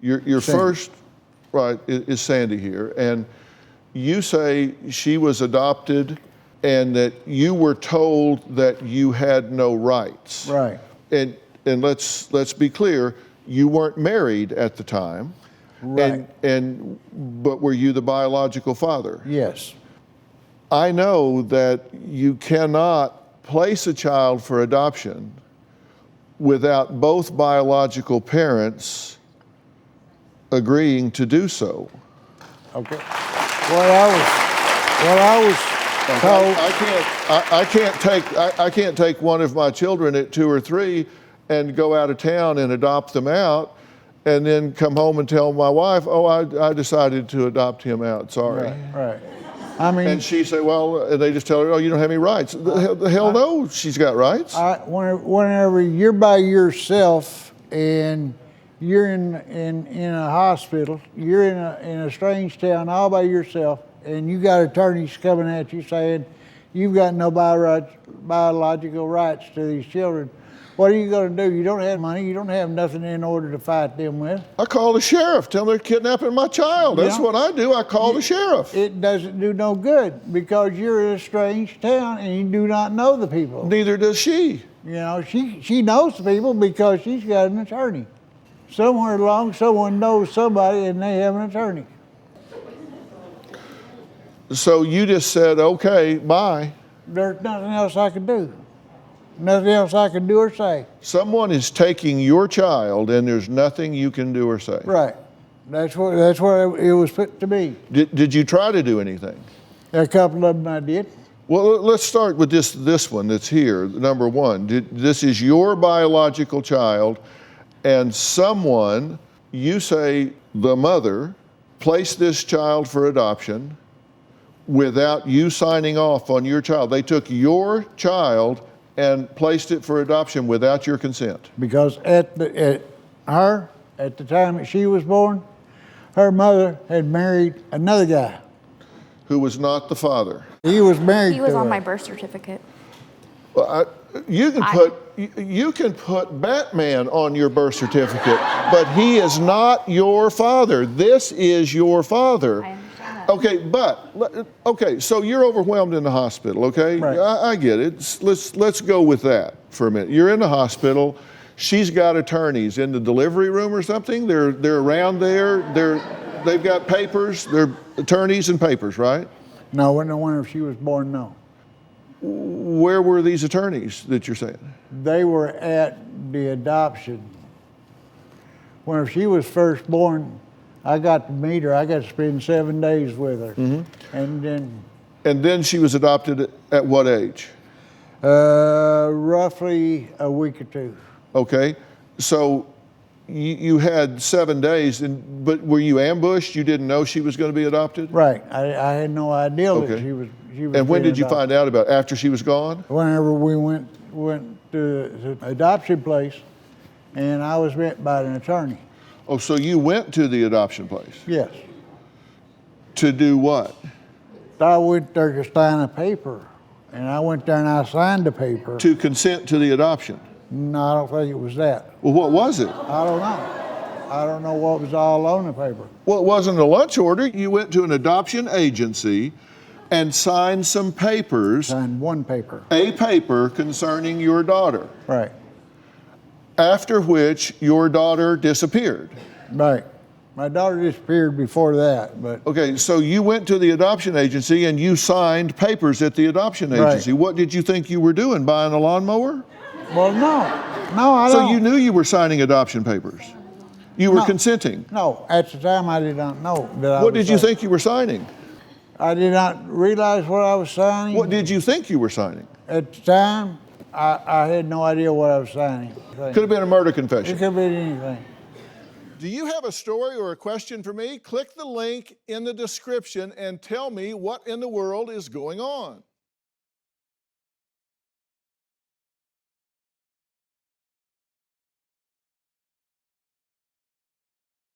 Your first, right, is Sandy here, and you say she was adopted and that you were told that you had no rights. Right. And let's be clear, you weren't married at the time. Right. But were you the biological father? Yes. I know that you cannot place a child for adoption without both biological parents agreeing to do so. Okay. What I was told. I can't take one of my children at 2 or 3 and go out of town and adopt them out, and then come home and tell my wife, "Oh, I decided to adopt him out. Sorry." Right. I mean, and she say, "Well," and they just tell her, "Oh, you don't have any rights." The hell no, she's got rights. Whenever you're by yourself and you're in a hospital, you're in a strange town all by yourself, and you got attorneys coming at you saying you've got no biological rights to these children. What are you going to do? You don't have money. You don't have nothing in order to fight them with. I call the sheriff. Tell them they're kidnapping my child. That's what I do. I call the sheriff. It doesn't do no good because you're in a strange town and you do not know the people. Neither does she. You know, she knows the people because she's got an attorney. Somewhere along, someone knows somebody and they have an attorney. So you just said, "Okay, bye." There's nothing else I can do. Nothing else I can do or say. Someone is taking your child and there's nothing you can do or say. Right. That's what it was put to me. Did you try to do anything? A couple of them I did. Well, let's start with this one that's here, number 1. This is your biological child, and someone, you say the mother, placed this child for adoption without you signing off on your child. They took your child and placed it for adoption without your consent. Because at the time that she was born, her mother had married another guy. Who was not the father. He was married. He was to on her. my birth certificate. Well, you can put Batman on your birth certificate, but he is not your father. This is your father. I understand that. Okay, so you're overwhelmed in the hospital, okay? Right. I get it. Let's go with that for a minute. You're in the hospital. She's got attorneys in the delivery room or something. They're around there. They've got papers. They're attorneys and papers, right? No, when she was born, no. Where were these attorneys that you're saying? They were at the adoption. When she was first born, I got to meet her. I got to spend 7 days with her. Mm-hmm. And then she was adopted at what age? Roughly a week or 2. Okay, so you had 7 days, but were you ambushed? You didn't know she was going to be adopted? Right. I had no idea that she was. And when did you find out about it? After she was gone? Whenever we went to the adoption place, and I was met by an attorney. Oh, so you went to the adoption place? Yes. To do what? I went there to sign a paper, and I went there and I signed the paper. To consent to the adoption? No, I don't think it was that. Well, what was it? I don't know. I don't know what was all on the paper. Well, it wasn't a lunch order. You went to an adoption agency and signed some papers. Signed one paper. A paper concerning your daughter. Right. After which your daughter disappeared. Right. My daughter disappeared before that, but. Okay, so you went to the adoption agency and you signed papers at the adoption agency. Right. What did you think you were doing, buying a lawnmower? Well, no, I don't. So you knew you were signing adoption papers? You were consenting? No, at the time I did not know that I was. What did you think you were signing? I did not realize what I was signing. What did you think you were signing? At the time, I had no idea what I was signing. Could have been a murder confession. It could have been anything. Do you have a story or a question for me? Click the link in the description and tell me what in the world is going on.